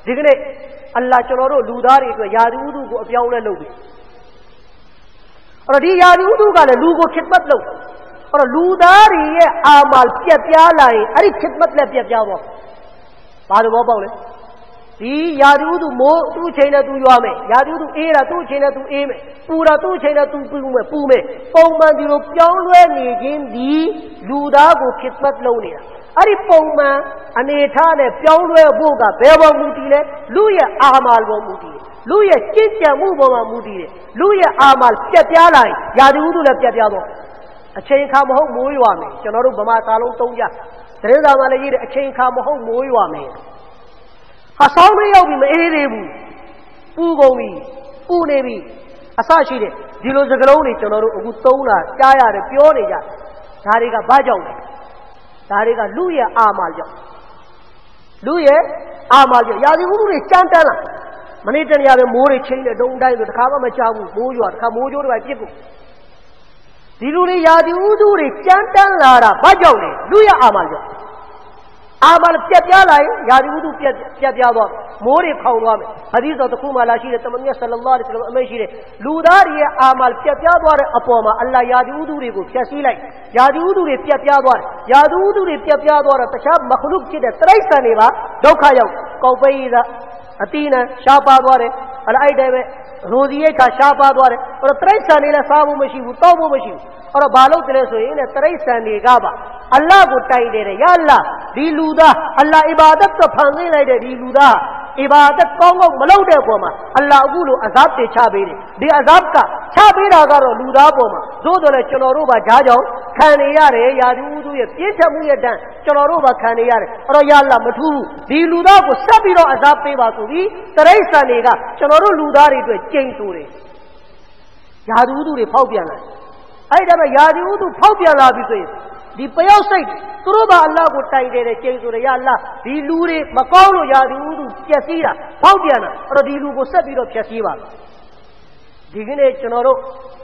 ဒီကနေ့အလ္လာဟ်ကျွန်တော်တို့လူသားတွေအတွက်ယာဒီဥဒုကိုအပြောင်းလဲလုပ်ပြီအဲ့တော့ဒီယာဒီဥဒုကလည်းလူကိုခစ်မတ်လုပ်အဲ့တော့လူသားတွေရဲ့အာမလ်ပြက်ပြားလာရင်အဲ့ဒီခစ်မတ်လည်းပြက်ပြားသွားဘာလို့ဘောပေါက်လဲဒီယာဒီဥဒုမိုးသူ့အချိန်နဲ့သူရွာမယ်ယာဒီဥဒုအေးတာသူ့အချိန်နဲ့သူအေးမယ်ပူတာသူ့အချိန်နဲ့သူပူမယ်ပုံမှန်ဒီလိုပြောင်းလဲနေခြင်းဒီလူသားကိုခစ်မတ်လုပ်နေတာအဲ့ဒီပုံမှန်အနေထားနဲ့ပြောင်းလဲဖို့ကဘယ်ပေါ်မူတည်လဲလူရဲ့အာမလ်ပေါ်မူတည်လူရဲ့ကြင်ကြံမှုပေါ်မှာမူတည်တယ်လူရဲ့အာမလ်ပြက်ပြားလာရင်ယာဒီဥဒုလည်းပြက်ပြားသွားအချိန်ခါမဟုတ်မိုးရွာမယ်ကျွန်တော်တို့ဗမာစာလုံးသုံးကြသတင်းစာမှာလည်းရေးတယ်အချိန်ခါမဟုတ်မိုးရွာမယ်ဟာဆောင်းမရောက်ပြီမအေးသေးဘူးပူကုန်ပြီပူနေပြီအဆရှိတယ်ဒီလိုစကားလုံးတွေကျွန်တော်တို့အခုသုံးတာကြားရတယ်ပြောနေကြဒါတွေကဘာကြောင့်လဲဒါတွေကလူရဲ့အာမလ်ကြောင့်လူရဲ့အာမလ်ကြောင့်ယာဒီဥဒုတွေကြမ်းတမ်းလာမနေ့တနေ့ပဲမိုးတွေချင်းတဲ့တုံးတိုင်းဆိုတခါမှမကြောက်ဘူးမိုးရွာတခါမိုးကြိုးတွေပဲပြစ်ကုန်ဒီလူတွေယာဒီဥဒုတွေကြမ်းတမ်းလာတာဘာကြောင့်လဲလူရဲ့အာမလ်ကြောင့်အာမလ်ပြက်ပြားလာရင်ယာဒီဥဒုပြက်ပြားသွားမိုးတွေခေါင်သွားမယ်ဟာဒီဆိုတခုမှလာရှိတယ်တမန်မြတ်ဆလ္လာလာဟ်အလိုင်းဝါဆလမ်အမိန့်ရှိတယ်လူသားတွေရဲ့အာမလ်ပြက်ပြားသွားတဲ့အပေါ်မှာအလ္လာဟ်ယာဒီဥဒုတွေကိုဖျက်ဆီးလိုက်ယာဒီဥဒုတွေပြက်ပြားသွားတယ်ယာဒီဥဒုတွေပြက်ပြားသွားတော့တခြားမခလုတ်ဖြစ်တဲ့တိရစ္ဆာန်တွေပါဒုက္ခရောက်ကောက်ပိသာအတိနံရှားပါသွားတယ်အဲ့တိုင်းပဲရိုဒီရိတ်ခါရှားပါသွားတယ်အဲ့တော့တိရစ္ဆာန်တွေလည်းစားဖို့မရှိဘူးတောက်ဖို့မရှိဘူးအဲ့တော့ဘာလို့တလဲဆိုရင်တိရစ္ဆာန်တွေကပါအလ္လာဟ်ကိုတိုင်တယ်ယာအလ္လာဟ်ဒီလူသားအလ္လာဟ်အီဘာဒတ်ကိုဖန်ဆင်းလိုက်တဲ့ဒီလူသားအီဘာဒတ်ကောင်းကောင်းမလုပ်တဲ့အပေါ်မှာအလ္လာဟ်အခုလိုအဇပ်တွေချပေးတယ်ဒီအဇပ်ကချပေးတာကတော့လူသားပေါ်မှာသို့တော်လည်းကျွန်တော်တို့ပါကြားကြောင်ခံနေရတယ်ယာဒီဥဒုရဲ့ပြင်းထန်မှုရဲ့တန်းကျွန်တော်တို့ပါခံနေရတယ်အဲ့တော့ယာအလ္လာဟ်မထူးဘူးဒီလူသားကိုဆက်ပြီးတော့အဇပ်ပေးပါဆိုပြီးတိရစ္ဆာန်တွေကကျွန်တော်တို့လူသားတွေအတွက်ကြိမ်ဆိုတယ်ယာဒီဥဒုတွေဖောက်ပြန်လာအဲ့ဒါပဲယာဒီဥဒုဖောက်ပြန်လာပြီဆိုရင်ဒီပယောက်စိတ်သူတို့ကအလ္လာဟ်ကိုတိုင်တယ်ကျိန်ဆိုတယ်ယာအလ္လာဟ်ဒီလူတွေမကောင်းလို့ယာဒီဥဒုပျက်စီးတာဖောက်ပြန်တာအဲ့တော့ဒီလူကိုဆက်ပြီးတော့ဖျက်ဆီးပါဒီကနေ့ကျွန်တော်တို့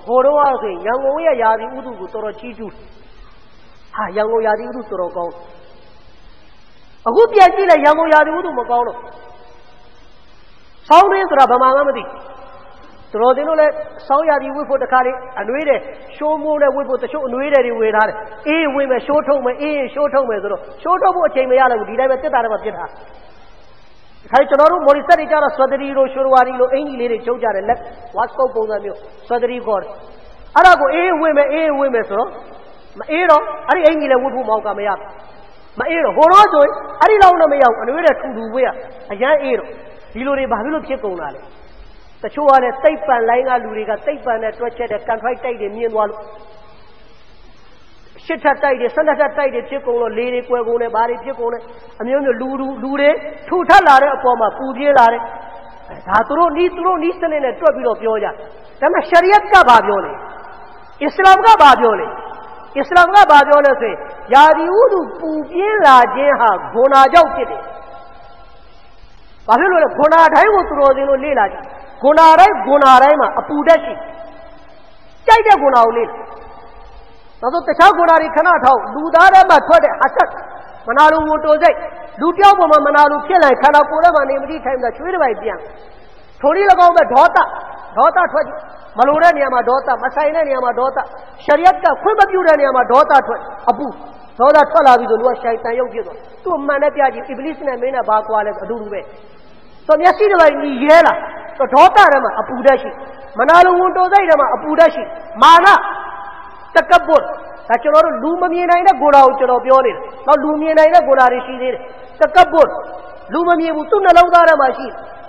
ဟိုတော့ဆိုရင်ရန်ကုန်ရဲ့ယာဒီဥဒုကိုတော်တော်ချီးကျူးဟာရန်ကုန်ယာဒီဥဒုတော်တော်ကောင်းအခုပြန်ကြည့်လိုက်ရန်ကုန်ယာဒီဥဒုမကောင်းတော့ဆောင်းရင်းဆိုတာဗမာမှမသိတော်တင်လို့လဲစောင်းရသည်ဝိဖို့တခါလေးအနှွေးတယ်ရှိုးမိုးနဲ့ဝိဖို့တချို့အနှွေးတယ်တွေဝေထားတယ်အေးဝေမယ်ရှိုးထုတ်မယ်အေးရှိုးထုတ်မယ်ဆိုတော့ရှိုးထုတ်ဖို့အချိန်မရလို့ဒီတိုင်းပဲတက်တာတော့ပြစ်တာခိုင်ကျွန်တော်တို့မော်ရီဆက်တွေကြတော့ဆွဒရီလိုရှိုးဝါရီလိုအင်ကြီးလေးတွေချုပ်ကြတယ်လက်ဝတ်ကုတ်ပုံစံမျိုးဆွဒရီခေါ်တယ်အဲ့ဒါကိုအေးဝေမယ်ဆိုတော့မအေးတော့အဲ့ဒီအင်ကြီးလည်းဝိဖို့မောက်ကမရမအေးတော့ဟိုတော့ဆိုရင်အဲ့ဒီလောက်နဲ့မရောက်အနှွေးတယ်ထူထူဝေးရအရန်အေးတော့ဒီလိုတွေဘာဖြစ်လို့ဖြစ်ကုန်တာလဲတချို့ကလည်းတိတ်ပန်လိုင်းကလူတွေကတိတ်ပန်နဲ့တွက်ချက်တဲ့ကန်ဖိုက်တိုက်တွေမြင်သွားလို့ရှစ်ထပ်တိုက်တွေ12ထပ်တိုက်တွေဖြစ်ကုန်လို့လေတွေကွယ်ကုန်တယ်ဘာတွေဖြစ်ကုန်လဲအမျိုးမျိုးလူတွေထူထပ်လာတဲ့အပေါ်မှာပူပြင်းလာတယ်ဒါသူတို့နီးစနစ်နဲ့တွက်ပြီးတော့ပြောကြဒါပေမဲ့ရှရီယတ်ကဘာပြောလဲအစ္စလာမ်ကဘာပြောလဲအစ္စလာမ်ကဘာပြောလဲဆိုရင်ယာဒီဥဒုပူပြင်းလာခြင်းဟာဂုဏကြောင့်ဖြစ်တယ်ဘာဖြစ်လို့လဲဂုဏတိုင်းကိုသူတော်စင်လို့လေ့လာကြဂုဏတိုင်းမှာအပူဓာတ်ရှိကြိုက်တဲ့ဂုဏကိုလေ့လာနောက်ဆုံးတခြားဂုဏတွေခဏထောက်လူသားထဲမှာထွက်တဲ့ဟဆတ်မနာလိုတိုစိတ်လူတယောက်ပေါ်မှာမနာလိုဖြစ်လိုက်ခန္ဓာကိုယ်ထဲမှာနေမတိထိုင်တာချွေးတစ်ပိုက်ပြန်ထိုနည်း၎င်းပဲဒေါသထွက်ကြည့်မလိုတဲ့နေရာမှာဒေါသမဆိုင်တဲ့နေရာမှာဒေါသရှရီယတ်ကခွင့်မပြုတဲ့နေရာမှာဒေါသထွက်အပူဒေါသထွက်လာပြီဆိုတော့ရှိုင်တန်ရုပ်ဖြစ်သွားသူ့အမှန်နဲ့ပြကြည့်အစ္စလစ်နဲ့မင်းနဲ့ဘာကွာလဲအတူတူပဲဆိုမျက်စိတစ်ပိုက်ညီရဲလာဒေါသထဲမှာအပူဓာတ်ရှိမနာလိုဝန်တိုစိတ်ထဲမှာအပူဓာတ်ရှိမာနတကဘ္ဘတ်ဒါကျွန်တော်တို့လူမမြင်နိုင်တဲ့ဂုဏကိုကျွန်တော်ပြောနေတယ်နောက်လူမြင်နိုင်တဲ့ဂုဏတွေရှိသေးတယ်တကဘ္ဘတ်လူမမြင်ဘူးသူ့နှလုံးသားထဲမှာရှိ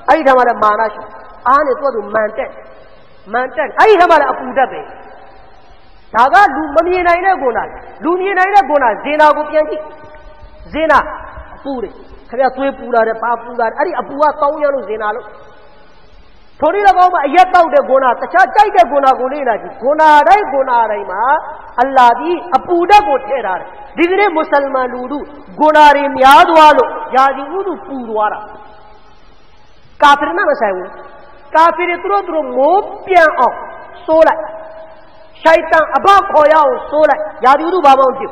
အဲ့ဒီထဲမှာလည်းမာနရှိအားနဲ့သူ့မန်တက်အဲ့ဒီထဲမှာလည်းအပူဓာတ်ပဲဒါကလူမမြင်နိုင်တဲ့ဂုဏလူမြင်နိုင်တဲ့ဂုဏဇေနာကိုပြန်ကြည့်ဇေနာအပူတွေခင်ဗျာသွေးပူလာတယ်ပါပူလာတယ်အဲ့ဒီအပူကတောင်းရလို့ဇေနာလို့ထိုနည်း၎င်းမှာအရက်တောက်တဲ့ဂုဏတခြားကြိုက်တဲ့ဂုဏကိုလေ့လာကြည့်ဂုဏတိုင်းမှာအလ္လာဟ်ဒီအပူဓာတ်ကိုထည့်ထားတယ်ဒီကနေ့မွတ်စလမန်လူတို့ဂုဏတွေများသွားလို့ယာဒီဥဒုပူသွားတာကာဖီရ်နဲ့မဆိုင်ဘူးကာဖီရ်သူတို့မိုးပြန်အောင်စိုးလိုက်ရှိုက်တန်အဘခေါ်ရအောင်စိုးလိုက်ယာဒီဥဒုဘာမှမဖြစ်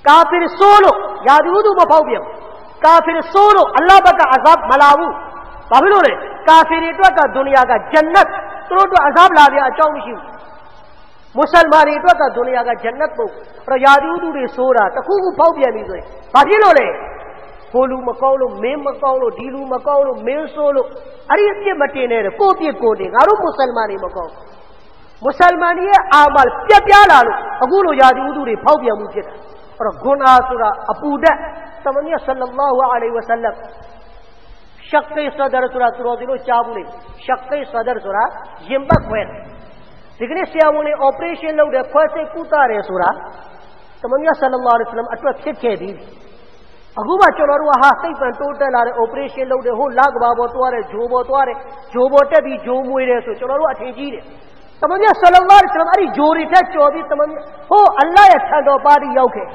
ကာဖီရ်စိုးလို့ယာဒီဥဒုမဖောက်ပြန် ကာဖီဆိုးတို့အလ္လာဟ်ဘက်ကအဇပ်မလာဘူးဘာဖြစ်လို့လဲကာဖီတွေအတွက်ကဒုနီယာကဂျန်နတ်သူတို့အတွက်အဇပ်လာပြအကြောင်းမရှိဘူးမွတ်စလမတွေအတွက်ကဒုနီယာကဂျန်နတ်ပုံအဲ့တော့ယာဒီဥဒုတွေဆိုးတာတခုခုပေါက်ပြန်ပြီဆိုရင်ဘာဖြစ်လို့လဲဟိုလူမကောင်းလို့မင်းမကောင်းလို့ဒီလူမကောင်းလို့မင်းဆိုးလို့အဲ့ဒီအပြစ်မတင်နဲ့ကိုယ့်ပြစ်ကိုယ်တင်ငါတို့မွတ်စလမတွေမကောင်းမွတ်စလမတွေရဲ့အာမလ်ပြက်ပြားလာလို့အခုလိုယာဒီဥဒုတွေဖောက်ပြန်မှုဖြစ်တယ်အဲ့တော့ဂွန်အာဆိုတာအပူဓာတ်သမန်မြတ်ဆလ္လာလာဟူအလိုင်ဝါဆလမ်ရှက်ကိဆဒရဆိုတာသူတော်ဒီလိုကြားဘူးလေရှက်ကိဆဒရဆိုတာရင်ဘတ်ခွဲဒီကနေ့ဆရာဝန်တွေ operation လုပ်တယ်ခွဲစိတ်ကုသတယ်ဆိုတာသမန်မြတ်ဆလ္လာလာဟူအလိုင်ဝါဆလမ်အတွက်ဖြစ်ခဲ့ပြီအခုမှကျွန်တော်တို့ကဟာစိတ်ပန်တိုးတက်လာတဲ့ operation လုပ်တယ်ဟိုလကဘာပေါ်သွားတယ်ဂျိုးပေါ်သွားတယ်ဂျိုးပေါ်တက်ပြီးဂျိုးမွေးတယ်ဆိုကျွန်တော်တို့အထင်ကြီးတယ်သမန်မြတ်ဆလ္လာလာဟူအလိုင်ဝါဆလမ်အဲ့ဒီဂျိုးတွေထက်ကျော်ပြီးသမန်မြတ်ဟိုအလ္လာဟ်ရဲ့ထံတော်ပါတီရောက်ခဲ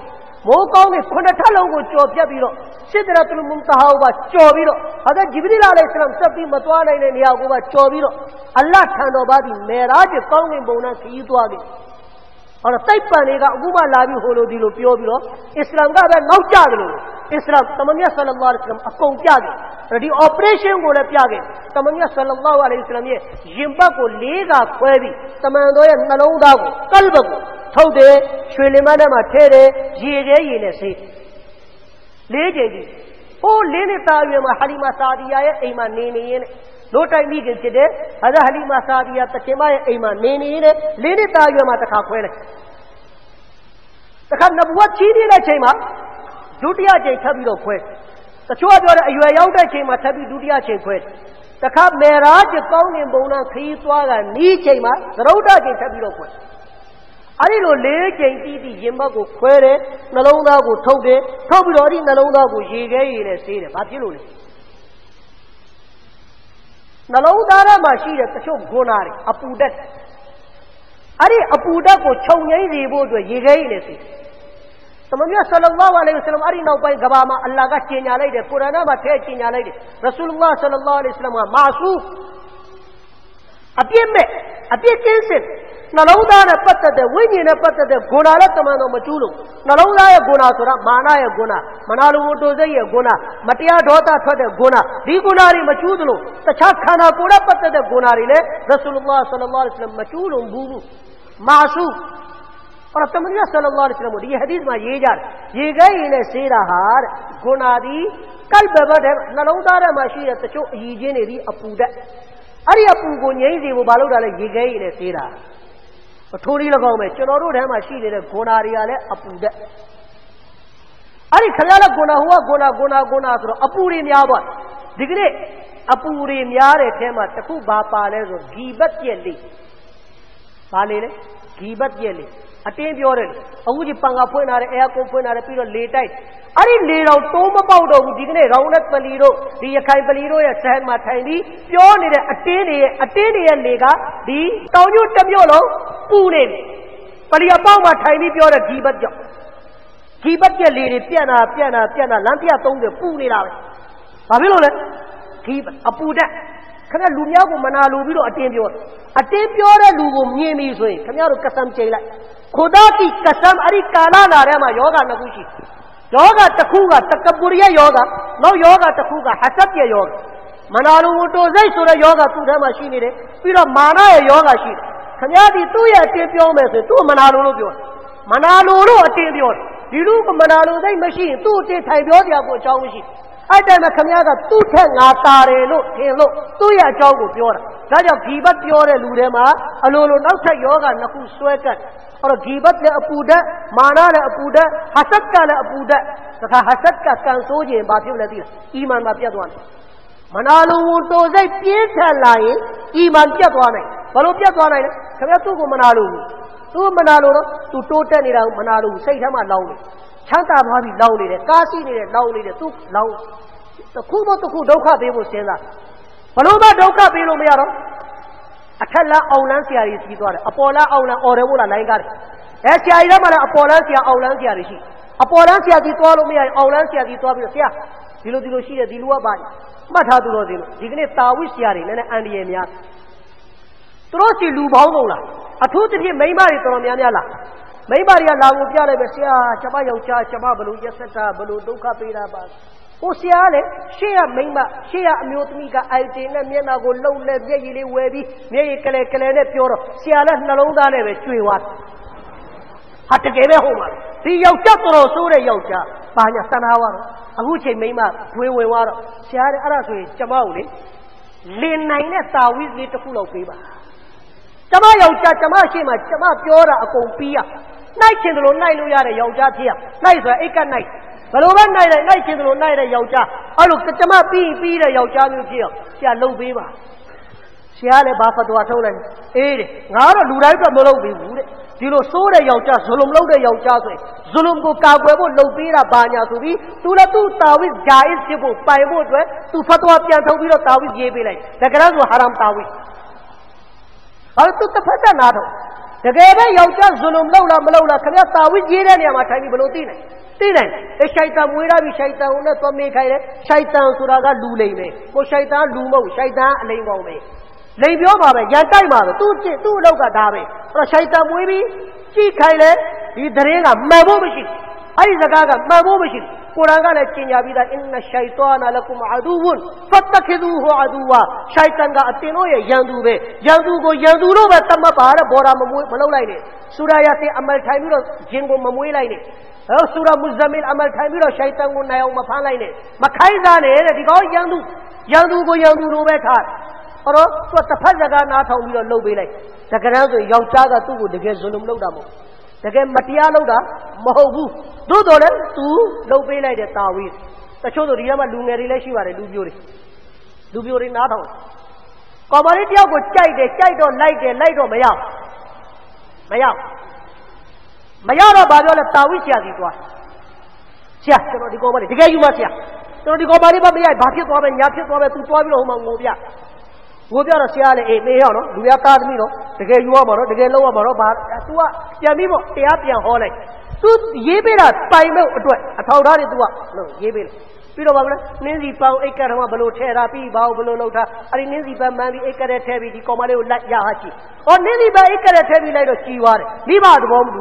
့မိုးကောင်းတဲ့ခုနှစ်ထပ်လုံးကိုကြော်ပြတ်ပြီးတော့စစ်ဒရတ်ုလ်မုန်တဟာကကြော်ပြီးတော့ဟာဒဂျီဘရီလ်အလိုင်ဟိဆလမ်ဆက်ပြီးမသွားနိုင်တဲ့နေရာကိုကြော်ပြီးတော့အလ္လာဟ်ထံတော်ပါတီမေရာဂျ်ကောင်းကင်ဘုံနဲ့ခရီးသွားပြီအဲ့တော့စိတ်ပန်တွေကအခုမှလာပြီးဟိုလိုဒီလိုပြောပြီးတော့အစ္စလာမ်ကပဲနောက်ကျတယ်လို့အစ္စလာမ်သမန်မြတ်ဆလ္လာလာဟူအလိုင်ဝါဆလမ်အကုန်ပြတယ်ဒီ operation ကိုလည်းပြခဲ့သမန်မြတ်ဆလ္လာလာဟူအလိုင်ဝါဆလမ်ရဲ့ရင်ဘတ်ကိုလေးကခွဲပြီးတမန်တော်ရဲ့နှလုံးသားကိုကလ်ဘကိုထုတ်တယ်ရွှေလင်မထဲမှာထည့်တယ်ရေခဲရေနဲ့ဆေးလေးကြိမ်ကြီးဟိုလေးနှစ်သားအရွယ်မှာဟာလီမာစာဒီယာရဲ့အိမ်မှာနေနေရင်းနဲ့လို့တိုင်ပြီးခင်ဖြစ်တယ်ဟာဇာဟာလီမာစာဒီယာတခင်မရဲ့အိမ်မှာနေနေရင်းနဲ့လေးနှစ်သားအရွယ်မှာတစ်ခါခွဲလိုက်တစ်ခါနဗဝတ်ကြီးနေတဲ့ချိန်မှာဒုတိယချိန်ထပ်ပြီးတော့ခွဲတချို့ကပြောတယ်အရွယ်ရောက်တဲ့ချိန်မှာထပ်ပြီးဒုတိယချိန်ခွဲတခါမေရာဂျ်ကောင်းကင်ဘုံနဲ့ခရီးသွားကနီးချိန်မှာသရုတ်တချိန်ထပ်ပြီးတော့ခွဲအဲ့ဒီလိုလေးချိန်ပြီးပြီးရင်ဘတ်ကိုခွဲတယ်နှလုံးသားကိုထုတ်တယ်ထုတ်ပြီးတော့အဲ့ဒီနှလုံးသားကိုရေခဲရေနဲ့ဆေးတယ်ဘာဖြစ်လို့လဲနှလုံးသားထဲမှာရှိတဲ့တချို့ဂုဏ်ဓာတ်တွေအပူဓာတ်အဲ့ဒီအပူဓာတ်ကိုခြုံငိမ့်စေဖို့အတွက်ရေခဲရေနဲ့ဆေးသမန်မြတ်ဆလ္လာလာဟူအလိုင်ဝါဆလမ်အဲ့ဒီနောက်ပိုင်းကဘာမှာအလ္လာဟ်ကကျင်ညာလိုက်တယ်ကုရ်အာန်မှာထည့်ကျင်ညာလိုက်တယ်ရဆူလ်လာဟ်ဆလ္လာလာဟူအလိုင်ဝါဆလမ်ကမာဆူအပြစ်မဲ့အပြစ်ကင်းစင်နှလုံးသားနဲ့ပတ်သက်တဲ့ဝိညာဉ်နဲ့ပတ်သက်တဲ့ဂုဏ်ဓာတ်နဲ့တမန်တော်မကျူးလို့နှလုံးသားရဲ့ဂုဏ်ဓာတ်ဆိုတာမာနရဲ့ဂုဏ်ဓာတ်မနာလိုတိုစိတ်ရဲ့ဂုဏ်ဓာတ်မတရားဒေါသထွက်တဲ့ဂုဏ်ဓာတ်ဒီဂုဏ်ဓာတ်တွေမကျူးသလိုတခြားခန္ဓာကိုယ်နဲ့ပတ်သက်တဲ့ဂုဏ်ဓာတ်တွေလည်းရဆူလ်လာဟ်ဆလ္လာလာဟူအလိုင်ဝါဆလမ်မကျူးလို့ဘူးမာဆူအဲ့တော့တမန်တော်ဆလ္လာလာဟူအလိုင်ဝါဆလမ်ဒီဟဒီသ်မှာရေးကြတယ်ရေခဲရေနဲ့ဆေးတာဟာတဲ့ဂုဏ်ဓာတ်ဒီကလ်ဘဘတ်နှလုံးသားထဲမှာရှိတဲ့တချို့အရည်ချင်းတွေဒီအပူဓာတ်အဲ့ဒီအပူကိုငြိမ်းစေဖို့မလုပ်တာလဲရေခဲရေနဲ့ဆေးတာအထိုးလေး၎င်းပဲကျွန်တော်တို့ထဲမှာရှိနေတဲ့ဂုဏ်ဓာတ်တွေကလည်းအပူဓာတ်အဲ့ဒီခရရဂုဏ်ဓာတ်ဟိုကဂုဏ်ဓာတ်ဆိုတော့အပူတွေများသွားဒီကနေ့အပူတွေများတဲ့ထဲမှာတစ်ခုဘာပါလဲဆိုဂီဘတ်ပြက်လေးဘာလေးလဲဂီဘတ်ပြက်လေးအတင်းပြောတယ်အခုဒီပန်ကဖွင့်လာတယ်အဲကွန်ဖွင့်လာတယ်ပြီးတော့လေတိုက်အဲ့ဒီလေတော်တိုးမပေါက်တော့ဘူးဒီကနေ့ရောင်းလက်ပလီတို့ဒီရခိုင်ပလီတို့ရဲ့ဆန်မှာထိုင်ပြီးပြောနေတဲ့အတင်းတွေရဲ့လေကဒီတောင်ကျွတ်တစ်မြို့လုံးပူနေတယ်ပလီအပေါက်မှာထိုင်ပြီးပြောတဲ့ဂီဘတ်ကြောင့်ဂီဘတ်ရဲ့လေတွေပြန့်တာလမ်းပြ30ပူနေတာပဲဘာဖြစ်လို့လဲဂီဘတ်အပူဓာတ်ခင်ဗျလူများကိုမနာလိုပြီးတော့အတင်းပြောတဲ့လူကိုမြင်ပြီဆိုရင်ခင်ဗျားတို့ကဆမ်ချိန်လိုက်ခူဒါကီကဆမ်အဲ့ဒီကာလနာထဲမှာယောဂနှစ်ခုရှိယောဂတစ်ခုကတကပူရိယယောဂနောက်ယောဂတစ်ခုကဟဆတ်ရဲ့ယောဂမနာလိုတိုစိတ်ဆိုတဲ့ယောဂသူ့ထဲမှာရှိနေတယ်ပြီးတော့မာနရဲ့ယောဂရှိတယ်ခင်ဗျားဒီသူ့ရဲ့အတင်းပြောမယ်ဆိုရင်သူ့မနာလိုလို့ပြောမနာလိုလို့အတင်းပြောဒီလူကမနာလိုစိတ်မရှိရင်သူ့အတင်းထိုင်ပြောကြကိုအကြောင်းမရှိအဲ့တိုင်မှာခင်ဗျားကသူ့ထက်ငါတာတယ်လို့ထင်လို့သူ့ရဲ့အကြောင်းကိုပြောတာဒါကြောင့်ဂီဘတ်ပြောတဲ့လူတွေမှာအလိုလိုနောက်ထပ်ယောဂနှစ်ခုဆွဲကတ်အဲ့တော့ဂီဘတ်လည်းအပူဓာတ်မာနလည်းအပူဓာတ်ဟဆတ်ကလည်းအပူဓာတ်ဒါကဟဆတ်ကကန်ဆိုးခြင်းဘာဖြစ်လဲသိလားအီမန်မှာပြတ်သွားတယ်မနာလိုတိုစိတ်ပြင်းထန်လာရင်အီမန်ပြတ်သွားနိုင်ဘာလို့ပြတ်သွားနိုင်လဲခင်ဗျားသူ့ကိုမနာလိုဘူးသူ့မနာလိုတော့သူတိုးတက်နေတာကိုမနာလိုဘူးစိတ်ထဲမှာလောင်းနေချမ်းသာသွားပြီလောင်းနေတယ်ကားရှိနေတယ်လောင်းနေတယ်သူလောင်းတစ်ခုမတစ်ခုဒုက္ခပေးဖို့စဉ်းစားဘလို့မှဒုက္ခပေးလို့မရတော့အထက်လန်းအောင်လန်းဆရာကြီးစီးသွားတယ်အပေါ်လန်းအောင်လန်းအော်တယ်မို့လားလိုင်းကားတယ်အဲဆရာကြီးကမှလည်းအပေါ်လန်းဆရာအောင်လန်းဆရာတွေရှိအပေါ်လန်းဆရာကြီးသွားလို့မရရင်အောင်လန်းဆရာကြီးသွားပြီးတော့ဆရာဒီလိုရှိတယ်ဒီလူကပါမှတ်ထားသူတော်စင်လို့ဒီကနေ့တာဝိဆရာတွေနည်းနည်းအန်ဒီရယ်များသူတို့စီလူပေါင်းကုန်လားအထူးသဖြင့်မိန်းမတွေတော်တော်များများလားမိန်းမတွေကလာကိုပြလိုက်ပဲဆရာကျမယောက်ျားကျမဘလို့ရက်ဆက်တာဘလို့ဒုက္ခပေးတာပါ ဟိုဆရာလေရှေ့ရမိမရှေ့ရအမျိုးသမီးကအိုက်တင်နဲ့မျက်နှာကိုလှုပ်လဲမျက်ရည်လေးဝယ်ပြီးမျက်ရည်ကလေးနဲ့ပြောတော့ဆရာလည်းနှလုံးသားနဲ့ပဲကျွေသွားဟာတကယ်ပဲဟုတ်ပါဒီယောက်ျားတော်ဆိုးတဲ့ယောက်ျားဘာညာစနာသွားတော့အခုချိန်မိမတွင်ဝင်သွားတော့ဆရာလည်းအဲ့ဒါဆိုရင်ကျမကိုလေလင်နိုင်တဲ့တာဝိလေးတစ်ခုလောက်ပေးပါကျမယောက်ျားကျမရှိမှကျမပြောတာအကုန်ပြီးရနိုင်ချင်တယ်လို့နိုင်လို့ရတဲ့ယောက်ျားဖြစ်ရနိုင်ဆိုအိတ်ကနိုင်ဘယ်လိုပဲနိုင်လိုက်နိုင်ချင်တယ်လို့နိုင်တဲ့ယောက်ျားအဲ့လိုကျမပြီးတဲ့ယောက်ျားမျိုးဖြစ်ဆရာလှုပ်ပေးပါဆရာလည်းဘာဖတ်တော်ထုတ်လိုက်အေးတဲ့ငါတော့လူတိုင်းတော့မလုပ်ပေးဘူးတဲ့ဒီလိုစိုးတဲ့ယောက်ျားဇွလုံလုပ်တဲ့ယောက်ျားဆိုရင်ဇွလုံကိုကာကွယ်ဖို့လှုပ်ပေးတာဘာညာဆိုပြီးသူလည်းသူ့တာဝိဂျာအစ်ဖြစ်ဖို့ပိုင်ဖို့အတွက်သူဖတ်တော်ပြန်ထုတ်ပြီးတော့တာဝိရေးပေးလိုက်ဒါကြတော့ဆိုဟာရမ်တာဝိအဲ့သူတစ်ဖက်သက်နာတော့တကယ်ပဲယောက်ျားဇွလုံလုပ်လားမလုပ်လားခင်ဗျာတာဝိရေးတဲ့နေရာမှာထိုင်ပြီးဘယ်လိုသိနိုင်ရှိုက်တန်မွေးရပြီရှိုက်တန်ကိုနဲ့သွားမေးခိုင်းတယ်ရှိုက်တန်ဆိုတာကလူလိမ်ပဲကိုရှိုက်တန်လူမဟုတ်ရှိုက်တန်အလိမ်ကောင်ပဲလိမ်ပြောပါပဲရန်တိုက်ပါပဲသူ့အလောက်ကဒါပဲအဲ့တော့ရှိုက်တန်မွေးပြီးကြည့်ခိုင်းလဲဒီသတင်းကမှန်ဖို့မရှိအဲ့ဒီစကားကမှန်ဖို့မရှိကုရ်အာန်ကလည်းကျင်ညာပြီးသားအင်နရှိုက်တာနလကုမ်အဒူဝွန်ဖတ်တခီဒူဟူအဒူဝါရှိုက်တန်ကအတင်တို့ရဲ့ရန်သူပဲရန်သူကိုရန်သူတို့ပဲတတ်မှတ်ပါတဲ့ဘော်ဒါမလုပ်လိုက်နဲ့ဆူရာယာစင်အမလ်ထိုင်ပြီးတော့ဂျင်ကိုမမွေးလိုက်နဲ့ဆူရာမုဇ္ဇမင်အမလ်ထိုင်ပြီးတော့ရှိုက်တန်ကိုနိုင်အောင်မဖမ်းလိုက်နဲ့မခိုင်းစားနဲ့တဲ့ဒီကောင်ရန်သူကိုရန်သူလိုပဲထားအဲ့တော့သူတစ်ဖက်စကားနားထောင်ပြီးတော့လှုပ်ပေးလိုက်တကယ်ဆိုယောက်ျားကသူ့ကိုတကယ်ဇွလုံလုပ်တာမဟုတ်တကယ်မတရားလုပ်တာမဟုတ်ဘူးသို့တော်လည်းသူလှုပ်ပေးလိုက်တဲ့တာဝိတချို့ဆိုဒီကမှလူငယ်တွေလည်းရှိပါတယ်လူပြိုတွေနားထောင်ကောင်မလေးတယောက်ကိုကြိုက်တော့လိုက်တော့မရတော့ဘာပြောလဲတာဝိဆရာစီသွားဆရာကျွန်တော်ဒီကောင်မလေးတကယ်ယူပါဆရာကျွန်တော်ဒီကောင်မလေးမမရဘာဖြစ်သွားပဲညာဖြစ်သွားပဲသူသွားပြီးတော့ဟိုမှာငိုပြတော့ဆရာလည်းအေးမေးရအောင်နော်လူရသားသမီးတော့တကယ်ယူရမှာတော့တကယ်လုံးရမှာတော့ဘာ तू ကပြန်ပြီးပေါ့တရားပြန်ဟောလိုက် तू ရေးပေးတာပိုင်မဲ့အတွက်အထောက်ထားတွေ तू ကရေးပေးလိုက်ပြီးတော့ဗာမလဲနင်းစီပေါင်းအိတ်ကတ်တော့ဘလို့ထဲတာပြီးဘာဘလို့လောက်တာအဲ့ဒီနင်းစီပန်းမှန်းပြီးအိတ်ကတ်ထဲပြီးဒီကောင်မလေးကိုလိုက်ရဟာကြည့်ဟောနင်းစီပန်းအိတ်ကတ်ထဲပြီးလိုက်တော့ကြည်သွားတယ်မိဘသဘောမတ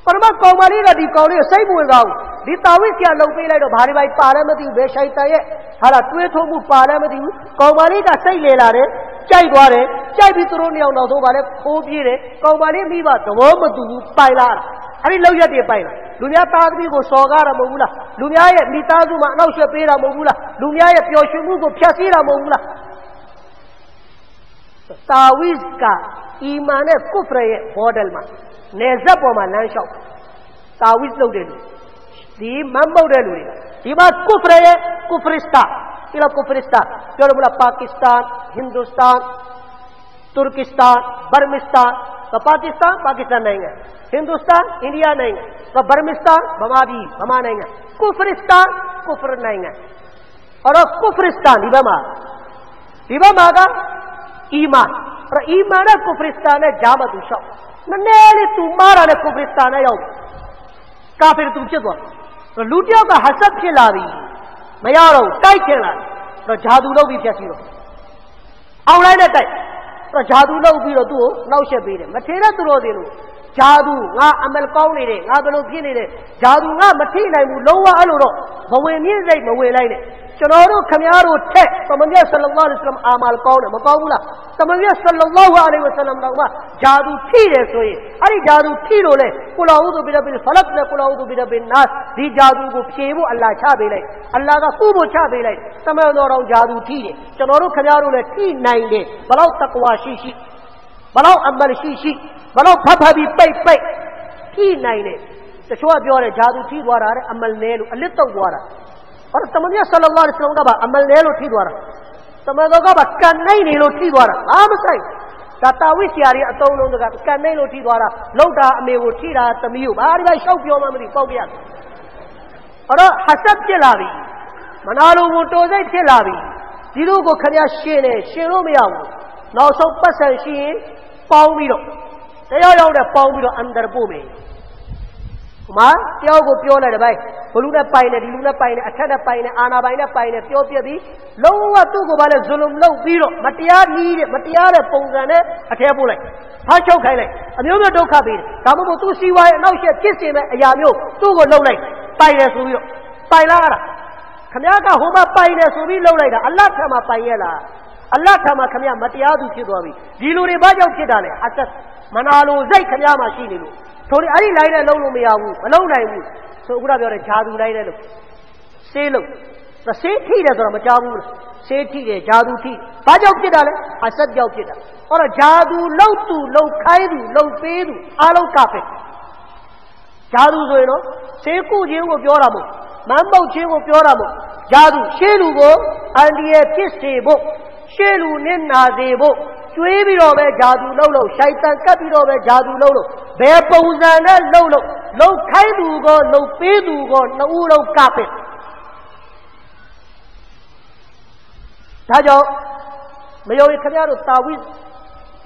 ူပရမကောင်မလေးကဒီကောင်လေးကိုစိတ်မဝင်ကောင်းဒီတာဝိဆရာလှုပ်ပေးလိုက်တော့ဘာတွေပါလဲမသိဘူးဘယ်ရှိုက်တန်ရဲ့ဟာလားတွေးထုံးမှုပါလဲမသိဘူးကောင်မလေးကစိတ်လေလာတယ်ကြိုက်သွားတယ်ကြိုက်ပြီးသူတို့နှစ်ယောက်နောက်ဆုံးပါလဲခိုးပြေးတယ်ကောင်မလေးမိဘသဘောမတူဘူးပိုင်လာအဲ့ဒီလောက်ရက်တွေပိုင်လာလူများသားသမီးကိုစော်ကားတာမဟုတ်ဘူးလားလူများရဲ့မိသားစုမှာအနောက်ရွှေ့ပေးတာမဟုတ်ဘူးလားလူများရဲ့ပျော်ရွှင်မှုကိုဖျက်ဆီးတာမဟုတ်ဘူးလားတာဝိကအီမာန်နဲ့ကုဖရရဲ့ model မှာနေဇက်ပေါ်မှာလမ်းလျှောက်တာဝိလုပ်တဲ့လူဒီမမ်ပုတ်တဲ့လူတွေဒီမှာကုဖရရဲ့ကုဖရစ်စတန်ဒီလိုကုဖရစ်စတန်ပြောလို့မလားပါကစ္စတန်ဟိန္ဒူစတန်တူရကစ္စတန်ဘာမစ္စတန်ပါကစ္စတန်နိုင်ငံဟိန္ဒူစတန်အိန္ဒိယနိုင်ငံဘာမစ္စတန်ဗမာနိုင်ငံကုဖရစ်စတန်ကုဖရနိုင်ငံအဲ့တော့ကုဖရစ်စတန်ဒီဘက်မှာကအီမာန်နဲ့ကုဖရစ်စတန်နဲ့ဂျာမတ်သူလျှောက်နည်းနည်းလေးသူမားတာနဲ့ကုဖရစ်စတန်နဲ့ရောက်ကာဖီသူဖြစ်သွားလူတယောက်ကဟဆတ်ဖြစ်လာပြီမရတော့တိုက်ချင်လာတော့ဂျာသူလုပ်ပြီးဖြတ်စီတော့အောင်လိုက်တဲ့တိုက်တော့ဂျာသူလုပ်ပြီးတော့သူ့ကိုနှောက်ယှက်ပေးတယ်မထေတဲ့သူတော်စင်လို့ဂျာသူငါအမလ်ကောင်းနေတယ်ငါဘယ်လိုဖြစ်နေတယ်ဂျာသူငါမထိနိုင်ဘူးလုံးဝအဲ့လိုတော့မဝင်မြင့်စိတ်မဝင်လိုက်နဲ့ကျွန်တော်တို့ခမည်းတော်ထက်သမန်မြတ်ဆလ္လာလဟ်အလိုင်းဝါဆလမ်အာမလ်ကောင်းတယ်မကောင်းဘူးလားသမန်မြတ်ဆလ္လာလဟ်အလိုင်းဝါဆလမ်တော်ကဂျာသူထိတယ်ဆိုရင်အဲ့ဒီဂျာသူထိလို့လေကုလာအူဇူဘိရဘ်ဖလတ်နဲ့ကုလာအူဇူဘိရဘ်နတ်ဒီဂျာသူကိုဖြေဖို့အလ္လာဟ်ချပေးလိုက်အလ္လာဟ်ကသူ့ကိုချပေးလိုက်သမန်တော်ဂျာသူထိတယ်ကျွန်တော်တို့ခမည်းတော်လည်းထိနိုင်တယ်ဘလောက်တကွာရှိဘလောက်အမလ်ရှိဘလောက်ဖတ်ပြီးပိတ်ထိနိုင်တယ်တချို့ကပြောတယ်ဂျာသူထိသွားတာတဲ့အမလ်နဲလို့အလစ်တော့သွားတာအဲ့တော့သမန်မြတ်ဆလ္လာလဟ်အလိုင်းဝါဆလမ်ကအမလ်နဲလို့ထိသွားတာသမန်တော်ကကန်နိုင်နေလို့ထိသွားတာအားမဆိုင်ဒါတာဝိဆရာတွေအတုံးလုံးကကန်နိုင်လို့ထိသွားတာလောက်တာအမေကိုထိတာသမီးကိုဘာဒီပဲရှောက်ပြောမှမသိပေါက်ပြရတယ်အဲ့တော့ဟဆတ်ဖြစ်လာပြီမနာလိုကိုတိုစိတ်ဖြစ်လာပြီဒီလိုကိုခင်ဗျာရှင်းလို့မရဘူးနောက်ဆုံးပတ်စံရှိရင်ပေါင်းပြီးတော့တရားရောက်တဲ့ပေါင်းပြီးတော့အန်ဒါပို့မယ်မှာတယောက်ကိုပြောလိုက်တယ်ဗျဘလူနဲ့ပိုင်တယ်ဒီလူနဲ့ပိုင်တယ်အထက်နဲ့ပိုင်တယ်အာနာပိုင်နဲ့ပိုင်တယ်ပြောပြပြီးလုံးဝသူ့ကိုဗာလဲဇွလုံလုပ်ပြီးတော့မတရားတဲ့ပုံစံနဲ့အထဲပို့လိုက်ဖားချုပ်ခိုင်းလိုက်အမျိုးမျိုးဒုက္ခပေးတယ်ဒါမှမဟုတ်သူစီဝါရဲ့အနောက်ရှက်ဖြစ်စေမဲ့အရာမျိုးသူ့ကိုလှုပ်လိုက်ပိုင်တယ်ဆိုပြီးတော့ပိုင်လာတာ ခမရကဟိုမှာပိုင်တယ်ဆိုပြီးလှုပ်လိုက်တာအလ္လာဟ်ထံမှာပိုင်ရလားအလ္လာဟ်ထံမှာခမရမတရားသူဖြစ်သွားပြီဒီလူတွေဘာကြောင့်ဖြစ်တာလဲအဆက်မနာလိုစိတ်ခမရမှာရှိနေလို့ထိုဒီအဲ့ဒီလိုက်နဲ့လုံးလို့မရဘူးမလုံးနိုင်ဘူးဆိုခုနပြောတဲ့ဂျာသူလိုက်နဲ့လို့ဆေးလို့ဆေးထိတယ်ဆိုတော့မကြောက်ဘူးဆေးထိတယ်ဂျာသူထိဘာကြောင့်ဖြစ်တာလဲအဆက်ကြောင့်ဖြစ်တာအဲ့တော့ဂျာသူလှုပ်သူလှုပ်ခိုင်းသူလှုပ်ပေးသူအားလုံးကပဲဂျာသူဆိုရင်တော့ဆေးကုခြင်းကိုပြောတာမဟုတ်မမ်းပုတ်ခြင်းကိုပြောတာမဟုတ်ဂျာသူရှေးလူကိုအန်ဒီရဲ့ဖြစ်စေဖို့ရှေးလူနဲ့နာစေဖို့ကျွေးပြီးတော့ပဲဂျာသူလှုပ်လို့ရှိုက်တန်ကပ်ပြီးတော့ပဲဂျာသူလှုပ်လို့ဘယ်ပုံစံနဲ့လှုပ်လို့လှုပ်ခိုင်းသူကိုလှုပ်ပေးသူကိုနှစ်ဦးလုံးကပဲဒါကြောင့်မယုံရင်ခင်ဗျားတို့တာဝိ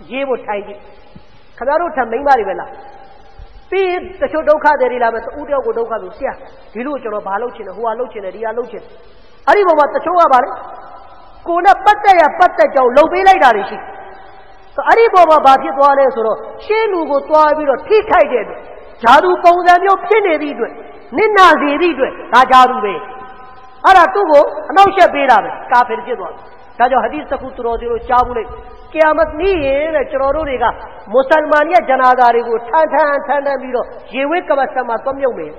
ရေးဖို့ထိုင်ကြည့်ခင်ဗျားတို့ထံမိန်းမတွေပဲလားပြီးတချို့ဒုက္ခတွေလာမယ်တူတယောက်ကိုဒုက္ခဆိုဆရာဒီလိုကျွန်တော်ဘာလုပ်ချင်လဲဟိုဟာလုပ်ချင်တယ်ဒီဟာလုပ်ချင်တယ်အဲ့ဒီပုံမှာတချို့ကပါလေကိုနဲ့ပတ်သက်ရပတ်သက်ကြောင်လှုပ်ပေးလိုက်တာတွေရှိအဲ့ဒီပုံမှာဘာဖြစ်သွားလဲဆိုတော့ရှင်းလူကိုတွားပြီးတော့ထိခိုက်တဲ့အတွက်ဂျာသူပုံစံမျိုးဖြစ်နေသည့်အတွက်နစ်နာစေသည့်အတွက်ဒါဂျာသူပဲအဲ့ဒါသူ့ကိုအနောက်ရှက်ပေးတာပဲကာဖီဖြစ်သွားတယ်ဒါကြောင့်ဟဒီသ်တစ်ခုတော်တော်ကြားဘူးလိုက်ကီယာမတ်နေ့ရင်တဲ့ကျွန်တော်တို့တွေကမွတ်စလမန်ရဲ့ဂျနာဇာတွေကိုထမ်းပြီးတော့ရေဝဲကမ္ဘာစမှာသွားမြုပ်မယ်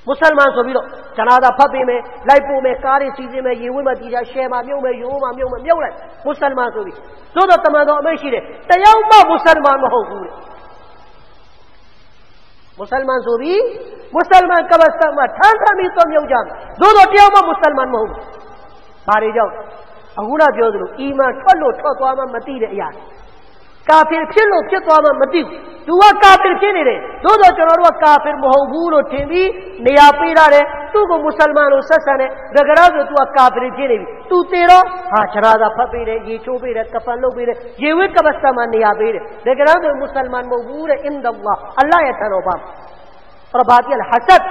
မွတ်စလမန်ဆိုပြီးတော့ဂျနာဇာဖတ်ပေးမယ်လိုက်ပို့မယ်ကားတွေစီစဉ်မယ်ရေဝဲမှာဒီချာရှယ်မှာမြုပ်မယ်ရိုးမှာမြုပ်လိုက်မွတ်စလမန်ဆိုပြီးသို့တော့တမန်တော်အမိန့်ရှိတယ်တယောက်မှမွတ်စလမန်မဟုတ်ဘူးမွတ်စလမန်ဆိုပြီးမွတ်စလမန်ကမ္ဘာစမှာထမ်းပြီးသွားမြုပ်ကြမယ်သို့တော့တယောက်မှမွတ်စလမန်မဟုတ်ဘူးဘာတွေကြောင့်အခုနပြောသလိုအီမန်ထွက်သွားမှမသိတဲ့အရာကာဖီဖြစ်လို့ဖြစ်သွားမှမသိဘူးသူကကာဖီဖြစ်နေတယ်သို့တော့ကျွန်တော်တို့ကကာဖီမဟုတ်ဘူးလို့ထင်ပြီးနေရာပေးရတယ်သူ့ကိုမွတ်စလမန်လို့ဆက်ဆံတယ်ဒါကြတော့သူကကာဖီဖြစ်နေပြီသူတေတော့ဟာဂျရာဇာဖတ်ပေးတယ်ရေချိုးပေးတယ်ကဖန်လုပ်ပေးတယ်ရေဝဲကပတ်စမှာနေရာပေးတယ်ဒါကြတော့မွတ်စလမန်မဟုတ်ဘူးတဲ့အင်ဒ်အလ္လာဟ်ရဲ့ထံတော်ပါအဲ့ဘာပြလဲဟဆတ်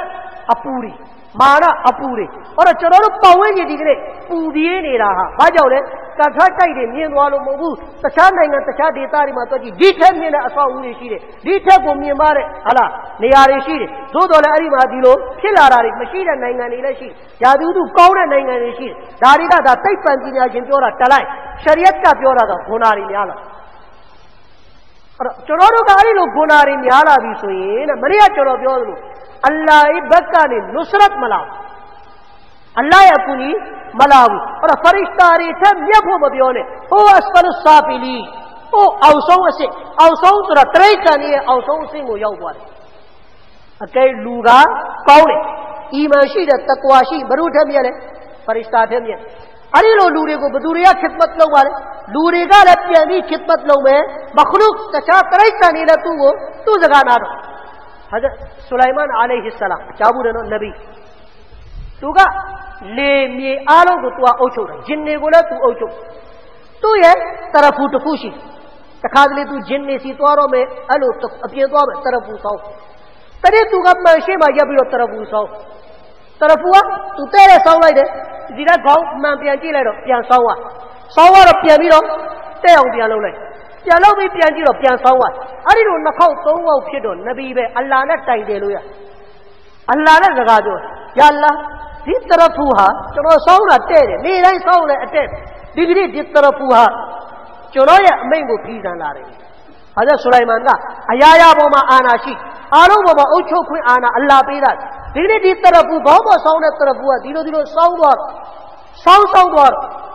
အပူရီမာနအပူတွေအဲ့တော့ကျွန်တော်တို့ပတ်ဝန်းကျင်ဒီကနေ့ပူပြင်းနေတာဟာဘာကြောင့်လဲကထတိုက်တွေမြင်သွားလို့မဟုတ်ဘူးတခြားနိုင်ငံတခြားဒေသတွေမှာတွက်ကြည့်ဒီထက်မြင်တဲ့အဆောက်အဦတွေရှိတယ်ဒီထက်ကိုမြင်ပါတဲ့ဟာလားနေရာတွေရှိတယ်သို့တော်လည်းအဲ့ဒီမှာဒီလိုဖြစ်လာတာတွေမရှိတဲ့နိုင်ငံတွေလည်းရှိရာသီဥတုကောင်းတဲ့နိုင်ငံတွေရှိဒါတွေကဒါသိပ္ပံပညာရှင်ပြောတာတလိုက်ရှရီယတ်ကပြောတာတော့ဂုဏတွေများလာအဲ့တော့ကျွန်တော်တို့ကအဲ့ဒီလိုဂုဏတွေများလာပြီဆိုရင်တဲ့မရိယကျွန်တော်ပြောသလိုအလ္လာဟ်ဘက်ကနေနုစရတ်မလာအလ္လာဟ်ရဲ့အကူကြီးမလာဘူးအဲ့တော့ဖရစ်တာတွေထက်မြတ်ဖို့မပြောနဲ့ဟိုအစဖလဆာဖီလီဟိုအောင်ဆုံးအစစ်အောင်ဆုံးဆိုတာတရိတ်ကန်ရဲ့အောင်ဆုံးအစစ်ကိုရောက်သွားတယ်အကဲလူကကောင်းတယ်အီမန်ရှိတဲ့တကွာရှိဘုရုထက်မြတ်လေဖရစ်တာထက်မြတ်အဲ့ဒီလိုလူတွေကိုဘသူတွေကခစ်မတ်လုပ်ပါလေလူတွေကလည်းပြန်ပြီးခစ်မတ်လုပ်မယ်မခလုကတခြားတရိတ်ကန်နေတဲ့သူ့စကားနာတော့Hazrat Sulaiman alayhi salam ကြားဘူးတယ်နော်နဗီသူကလေမြေအားလုံးကိုသူကအုပ်ချုပ်တယ်ဂျင်တွေကိုလည်းသူအုပ်ချုပ်သူ့ရဲ့တရဖူတစ်ခုရှိတခါတလေသူဂျင်နေစီသွားတော့မယ်အဲ့လိုအပြင်သွားမယ်တရဖူဆောင်းတရက်သူကမှန်ရှိမှရပ်ပြီးတော့တရဖူဆောင်းတရဖူကသူတဲ့ဆောင်းလိုက်တယ်ဒီကခေါင်းမှန်ပြန်ကြည့်လိုက်တော့ပြန်ဆောင်းသွားဆောင်းတော့ပြန်ပြီးတော့တဲ့အောင်ပြန်လုပ်လိုက်ပြန်လို့ပြီးပြန်ကြည့်တော့ပြန်ဆောင်းသွားအဲ့ဒီလိုနှစ်ခေါက်သုံးခေါက်ဖြစ်တော့နဗီပဲအလ္လာဟ်နဲ့တိုင်တယ်လို့ရအလ္လာဟ်နဲ့စကားပြောယာအလ္လာဟ်ဒီတရဖူဟာကျွန်တော်ဆောင်းတာတဲ့တယ်နေ့တိုင်းဆောင်းလဲအတက်ဒီကနေ့ဒီတရဖူဟာကျွန်တော်ရဲ့အမိန့်ကိုဖီးဆန်လာတယ်ဟာဇတ်ဆူလိုင်မန်ကအရာရာပေါ်မှာအာဏာရှိအားလုံးပေါ်မှာအုပ်ချုပ်ခွင့်အာဏာအလ္လာဟ်ပေးတာဒီကနေ့ဒီတရဖူဘောင်းပေါ်ဆောင်းတဲ့တရဖူကဒီလိုဆောင်းသွားဆောင်းသွာ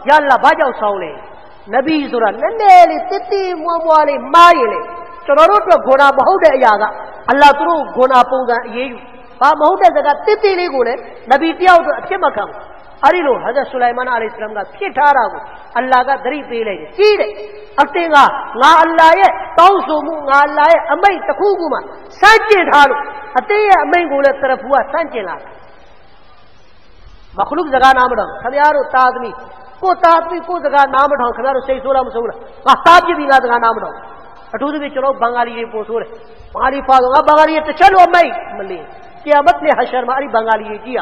းယာအလ္လာဟ်ဘာကြောင့်ဆောင်းလဲနဗီဆိုတာနည်းနည်းလေးတစ်တိမွားမွားလေးမားရင်လေကျွန်တော်တို့အတွက်ဂုဏမဟုတ်တဲ့အရာကအလ္လာဟ်သူတို့ဂုဏပုံစံအေးယူဘာမဟုတ်တဲ့စကားတစ်တိလေးကိုလည်းနဗီတယောက်အတွက်အဖြစ်မခံဘူးအဲ့ဒီလိုဟာဇတ်ဆူလိုင်မန်အလိုင်ဟိစလမ်ကဖြစ်ထားတာကိုအလ္လာဟ်ကသတိပေးလိုက်တယ်ကြီးတယ်အတင်းကငါအလ္လာဟ်ရဲ့တောင်းဆိုမှုငါအလ္လာဟ်ရဲ့အမိန့်တစ်ခုခုမှစန့်ကျင်ထားလို့အတင်းရဲ့အမိန့်ကိုလည်းတရဖူကစန့်ကျင်လာတယ်မခလုကစကားနားမတော်ခင်ဗျားတို့တာသမီကိုသားသမီးကိုစကားနားမထောင်ခင်ဗျားတို့စိတ်ဆိုးလားမဆိုးလားငါသားပြပြီးငါစကားနားမထောင်အထူးသဖြင့်ကျွန်တော်ဘင်္ဂါလီတွေပို့ဆိုးတယ်ဘင်္ဂါလီဖာဆိုငါဘင်္ဂါလီတစ်ချက်လို့အမိတ်မလင်းကီယာမတ်နဲ့ဟရှာမှာအဲ့ဒီဘင်္ဂါလီတွေကြည့်ရ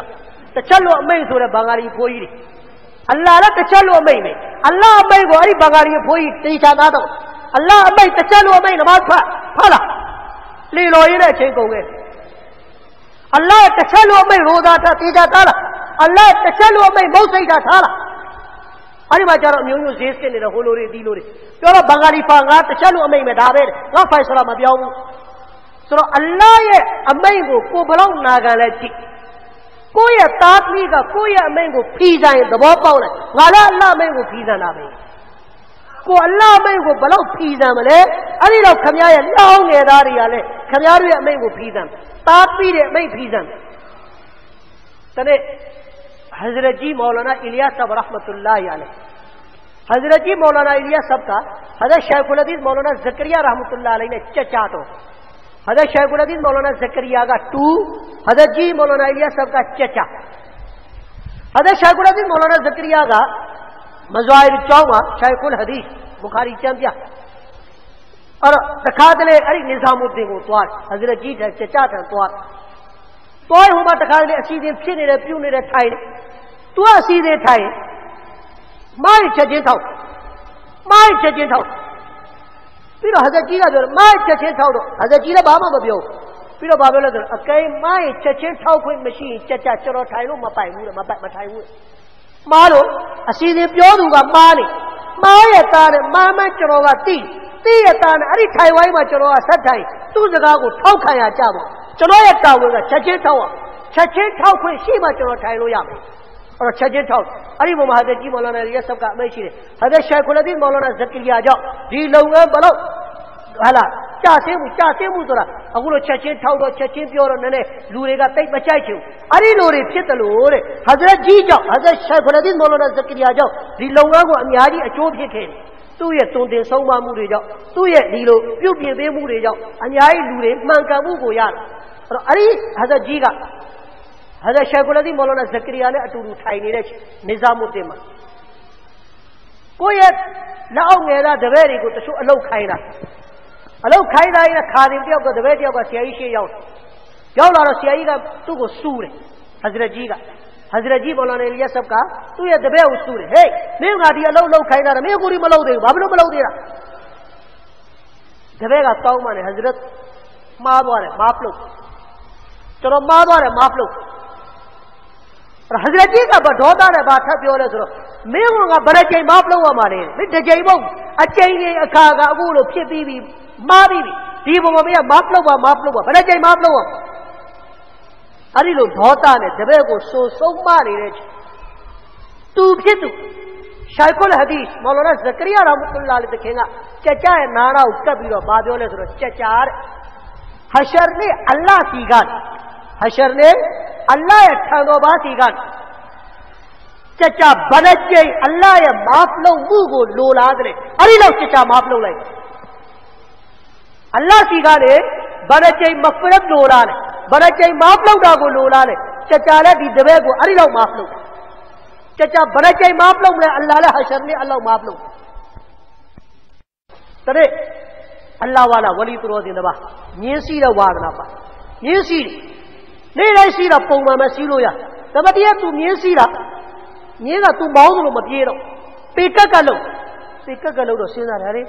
တစ်ချက်လို့အမိတ်ဆိုတဲ့ဘင်္ဂါလီဖိုးကြီးတွေအလ္လာဟ်လည်းတစ်ချက်လို့အမိတ်ပဲအလ္လာဟ်အမိတ်ကိုအဲ့ဒီဘင်္ဂါလီဖိုးကြီးတေချာသားတော့အလ္လာဟ်အမိတ်တစ်ချက်လို့အမိတ်နမတ်ဖတ်လားလေလော်ရင်းတဲ့အချိန်ကုန်ခဲ့အလ္လာဟ်တစ်ချက်လို့အမိတ်ရိုးသားတာတေချာသားလား Allah tashalo mai mausaida thala ari ma jaroမျိုးဈေးစစ်နေတော့ဟိုလိုတွေဒီလိုတွေပြောတော့ဘင်္ဂါလီဖာငါtashaloအမိတ်မဲ့ဒါပဲငါဖိုင်ဆလာမပြောင်းဘူးဆိုတော့ Allah ရဲ့အမိတ်ကိုကိုဘလောက်နာခံလဲကြည့်ကိုယ့်ရဲ့သားသမီးကကိုယ့်ရဲ့အမိတ်ကိုဖီးဆိုင်သဘောပေါက်လိုက်ငါလည်း Allah အမိတ်ကိုဖီးဆန်တာပဲကို Allah အမိတ်ကိုဘလောက်ဖီးဆန်မလဲအဲ့ဒီတော့ခမရဲ့လောင်းငယ်သားတွေကလည်းခမတို့ရဲ့အမိတ်ကိုဖီးဆန်သားသမီးရဲ့အမိတ်ဖီးဆန်တနေ့हजरत जी मौलाना इलियास साहब रहमतुल्लाह अलैह हजरत जी मौलाना इलियास साहब का हजरत शेखुल हदीस मौलाना जकरिया रहमतुल्लाह अलैह ने चचा तो हजरत शेखुल हदीस मौलाना जकरिया का 2 हजरत जी मौलाना इलियास साहब का चचा हजरत शेखुल हदीस मौलाना जकरिया का मज़ाहिर चौवा शेखुल हदीस बुखारी चंदिया और तखादले अरे निजामुद्दीन को तवार हजरत जी चचा था तवार तोय हुमा तखादले असीदे फिने रे प्यूने रे थाई तू असीदे थाई माई छजे थाओ फिर हजरत जी का जो माई छजे थाओ हजरत जी ने बाबा मबियो फिर बाबा ले अकई माई छजे थाओ कोई मशीन चचा चलो थाई लो मपाई मुरे मठाई मुरे मारो असीदे प्यो दूंगा माने माए ताने मामा चरोगा ती ताने अरे थाई वाई मा चरोगा सठाई तू जगह को ठाव खाया चाबो चलो एक टावेगा छजे ठाव कोई सीमा चलो थाई लो या और छजे ठाव अरे वो हजरत जी मौलाना ये सब का मैं शी हजरत शेखुल हदीस मौलाना जकरिया जाओ जी लोगे बोलो हला चासे मु तोरा अगुलो छजे ठाव दो छजे प्योर नने लूरेगा तई बचाई छो अरे लोरे फित लोरे हजरत जी जाओ हजरत शेखुल हदीस मौलाना जकरिया जाओ जी लोगा को अन्यारी अचो भी खे तू ये तुंदे सौमा मुरे जाओ तू ये लीलो प्यू दे मुरे जाओ अन्यारी लूरे मांका मु को यार और अरे हजरत जी का हजरत शेखुल हदीस मौलाना जकरिया ने अटूर उठाई नहीं रहे निजामुद्दीन में कोई लाओ मेरा दवेरी को तो अलौ खाईना इना खादिम दिया को दवे दिया को सियाई से जाओ लारो सियाई का तू को सूर है हजरत जी मौलाना इलियास सब का तू ये दबे उसूर है मैं गाड़ी अलौ खाईना मैं गोरी मलौ दे बाबलो मलौ दे दबेगा ताऊ माने हजरत मां द्वारे माफ लो चलो मां द्वारे माफ लो और हजरत जी का बढोदा ने बाथा प्योले सुनो मैं होगा बड़े जय माफ लो हमारे मैं डजई बो अच्छे ही अखागा अगुलो फिबी भी मां भी दीबो में माफ लो बड़े जय माफ लो अरे लो ढोता ने दबे को सो मारी रे तू शेखुल हदीस मौलाना जकरिया रहमतुल्लाह अलैह देखेगा चचा है नारा उसका बीरो बादोले सुनो चचार हशर ने अल्लाह सीगान अल्लाह अठानोबा सीगान चचा बनजे अल्लाह या माफ लो मुंह को लोलाद रे अरे लो चचा माफ लो लाई अल्लाह सीगाने बनजे मफरत लोला ने बनजे माफ लो दा को लोला ने चचा ले दी दबे को अरे लो माफ लो चचा बनजे माफ लो ले अल्लाह ले हशर ने अल्लाह माफ लो तरे अल्लाह वाला वली तो रोज़ नबा नीसी रा वागना पा नीसी नहीं सी रा पोंगा में सीलो या तब दिया तू नीसी रा नीगा तू बाउंड लो मत ये रो पेका का लो रो सीना रे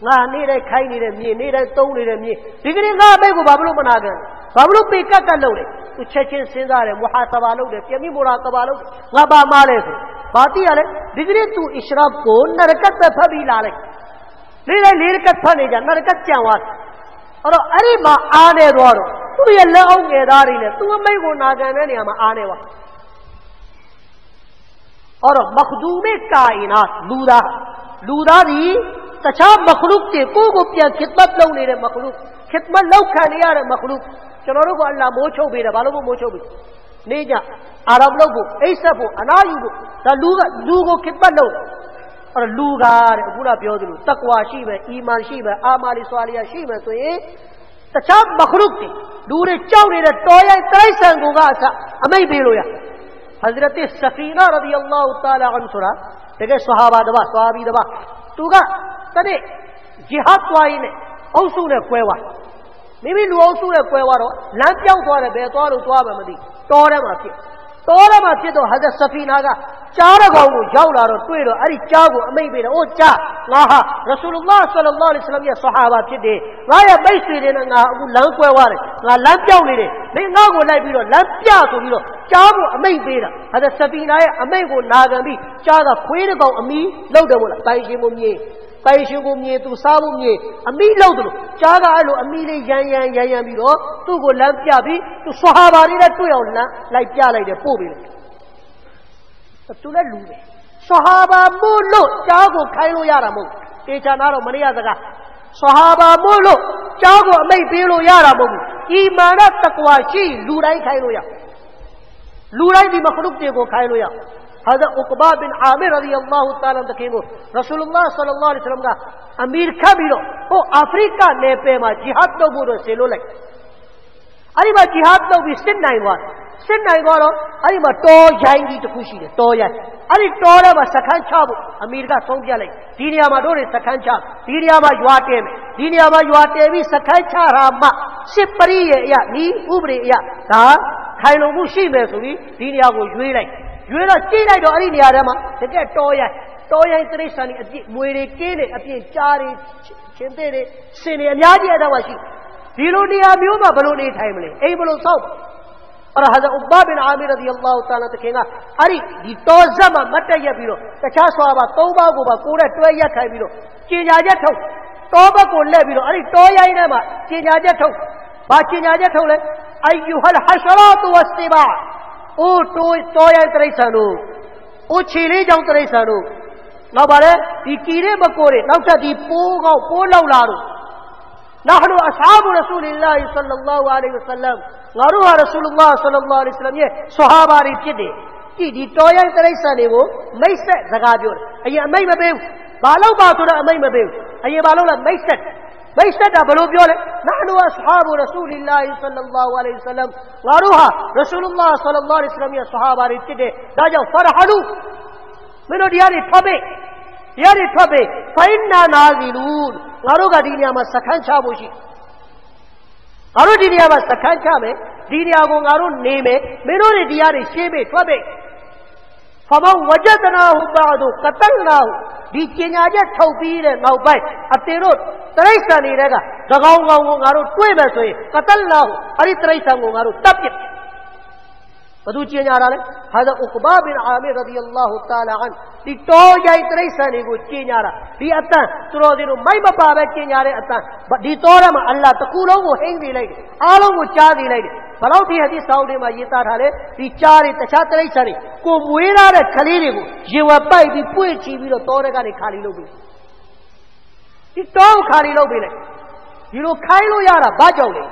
ना नहीं रे खाई नहीं रे मिये नहीं रे तो नहीं रे मिये बिगड़े ना मैं को बाबलो बना गए बाबलो पेका का लो रे तू छे सीधा रे मुहासबा लो रे यमी मुराकबा लो ना बा मारे से बाती आले बिगड़े तू इशराब को नरकत पे फबी ला ले नहीं लीरकत फने जा नरकत चावास और अरे मां आने रोरो तू ये लाओगे दारी ले तू मैं को ना गए ने हम आने वा और मखदूमे कायनात लूदा दी तछा मखलूक के को पिया खिदमत लो ने रे मखलूक खिदमत लो खाने यार मखलूक चलो रो को अल्लाह मोछो भी रे बालो को मोछो भी नहीं जा आराम लो को ऐसा को अनायु को ता लूगो खिदमत लो और लूगार पूरा प्योदलू तकवा शी में ईमान शी में आमाली स्वालिया शी में तो ये तछा मखलूक थे दूरे चौने रे तोया तई संगुगा सा अमई बेलोया हजरत सफीना रदियल्लाहु ताला अन्हा देखे सहाबी दबा तुगा तने जिहाद वाई ने औसू ने क्वेवा मिमी लु औसू ने क्वेवा रो लांप्याउ तोरे बे तोरो तोबे मदी तोरे माके တောထဲမှာဖြစ်တော့ဟာဇတ်ဆဖီနာကကြားတစ်ကောင်ကိုရောက်လာတော့တွေ့တော့အဲ့ဒီကြားကိုအမိတ်ပေးတယ်။အိုးကြားငါဟာရဆူလုလ္လာဟ်ဆလ္လာလာဟ်အလိုင်းဝါဆလမ်ရဲ့ဆဟာဘာဖြစ်တယ်။ငါရဲ့မိတ်ဆွေတွေနဲ့ငါအခုလမ်းကွဲသွားတယ်။ငါလမ်းပြောင်းနေတယ်။မင်းငါ့ကိုလိုက်ပြီးတော့လမ်းပြဆိုပြီးတော့ကြားကိုအမိတ်ပေးတာ။ဟာဇတ်ဆဖီနာရဲ့အမိတ်ကိုနာခံပြီးကြားကခွေးတစ်ကောင်အမီးလောက်တယ်မို့လား။ပိုင်ရှင်ကိုမြင်ပိုင်ရှင်ကိုမြင်သူစားဖို့မြင်အမိလောက်တယ်လို့ကြားကအဲ့လိုအမိလေးရန်ပြီးတော့သူ့ကိုလမ်းပြပြီးသူဆဟာဘာတွေနဲ့တွေ့အောင်လမ်းလိုက်ပြလိုက်တယ်ပို့ပေးတယ်သူလည်းလူပဲဆဟာဘာမို့လို့ကြားကိုခိုင်းလို့ရတာမဟုတ်တေချာနာတော့မနေ့ကစကားဆဟာဘာမို့လို့ကြားကိုအမိတ်ပေးလို့ရတာမဟုတ်ဘူးအီမာန်နဲ့တကွာရှိလူတိုင်းခိုင်းလို့ရလူတိုင်းဒီမခလုတ်တွေကိုခိုင်းလို့ရهذا عقبة بن عامر رضي الله تعالى عنه تكيمو رسول الله صلى الله عليه وسلم کا امیر کبیرو وہ افریقہ نے پہ ما جہاد تو بورو سیلو لگ اری ما جہاد تو بھی سن نہیں وارو اری ما تو جائیں گی تو خوشی ہے تو جائیں اری تو رہا ما سکھان چھابو امیر کا سونگ جا لگ دینیا ما دورے سکھان چھاب دینیا ما جواتے میں سکھان چھا رہا ما سپری یا نی اوبری یا کہا کھائنو موشی میں سوی دینیا کو جوئی لگရွေးတော့ကြည့်လိုက်တော့အဲ့ဒီနေရာထဲမှာတကယ်တော်ရိုင်းတိရစ္ဆာန်တွေအပြည့်မွေတွေကင်းတွေအပြည့်ကြားတွေချင်းသေးတွေစင်တွေအများကြီးအဲ့ဒါမှရှိဒီလိုနေရာမျိုးမှာဘယ်လိုနေထိုင်မလဲအိမ်ဘယ်လိုဆောက်အဲ့ဒါဟာဇာဥဘာဘင်အာမီရဒီအလ္လာဟူတာအာလာတခင်ကအဲ့ဒီတောဇက်မှာမတ်တက်ရက်ပြီးတော့တခြားဆွာပါ၃ပါးကိုပါကိုယ်နဲ့တွဲရက်ခိုင်းပြီးတော့ကျင်ညာချက်ထုတ်တောဘက်ကိုလှည့်ပြီးတော့အဲ့ဒီတောရိုင်းထဲမှာကျင်ညာချက်ထုတ်ဘာကျင်ညာချက်ထုတ်လဲအယုဟလ်ဟရှရာတ်ဝစတိဘာအိုးတော်ရိုင်းတိရစ္ဆာန်တို့အိုးခြေလေးကြောင့်တိရစ္ဆာန်တို့နောက်ပါလေဒီကီရဲမကိုတွေနောက်ထပ်ဒီပိုးကောက်ပိုးလောက်လာတို့နဟနူအဆဟာဘ်ရဆူလ illah ဆလ္လာလာဟူအလိုင်းဝါဆလမ်ငါတို့ဟာရဆူလုလ္လာဟ်ဆလ္လာလာဟူအလိုင်းဝါဆလမ်ရဲ့ဆဟာဘာတွေဖြစ်တယ်ကြည့်ဒီတော်ရိုင်းတိရစ္ဆာန်တွေကိုမိတ်ဆက်စကားပြောတယ်အရင်အမိတ်မပေးဘူးဘာလို့ပါဆိုတော့အမိတ်မပေးဘူးအရင်ဘာလို့လဲမိတ်ဆက်တာဘယ်လိုပြောလဲနဟနူအဆဟာဘ်ရဆူလ illah ဆလ္လာလာဟူအလိုင်းဝါဆလမ်ငါတို့ဟာရဆူလုလ္လာဟ်ဆလ္လာလာဟူအလိုင်းဝါဆလမ်ရဲ့ဆဟာဘာတွေဖြစ်တယ်ဒါကြောင့်ဖရဟလူမင်းတို့တရားတွေထွက်ပေးဖိုင်နာနာဇီလူငါတို့ကဒီနေရာမှာစခန်းချဖို့ရှိငါတို့ဒီနေရာမှာစခန်းချမယ်ဒီနေရာကိုငါတို့နေမယ်မင်းတို့တွေတရားတွေရှင်းပေးထွက်ပေးဖမဝဂျဒနာဟူဘာဒူကတလနာဟူဒီကျင်ညာချက်ထုတ်ပြီးတဲ့နောက်ပိုင်းအတေတို့တိရစ္ဆာန်တွေကသကောင်းကောင်းကိုငါတို့တွေ့မယ်ဆိုရင်ကတလနာဟူအဲ့ဒီတိရစ္ဆာန်ကိုငါတို့တပ်ပစ်ဘသူကျင်ညာတာလဲဟာဇာဥကဘာဘင်အာမီရရဒီအလ္လာဟူတာအာလာအန်ဒီတော်ရိုင်းတိရစ္ဆာန်တွေကိုကျင်ညာတာဒီအတန်သူတော်တွေတို့မိုက်မပါပဲကျင်ညာတဲ့အတန်ဒီတော်ရမှာအလ္လာဟ်တကူလုံးကိုဟိမ့်စေလိုက်တယ်အားလုံးကိုကြားစေလိုက်တယ်ဘလောက်ဒီဟဒီဆောင်းတွေမှာရေးသားထားလဲဒီကြားတွေတခြားတိရစ္ဆာန်တွေကိုမွေးထားတဲ့ကလေးတွေကိုရေဝပိုက်ပြီးပွေ့ချီပြီးတော့တော်တဲ့ကနေခါလီလုပ်ပြီးဒီတော်ခါလီလုပ်ပြီးလိုက်ဒီလိုခိုင်းလို့ရတာဘာကြောင့်လဲ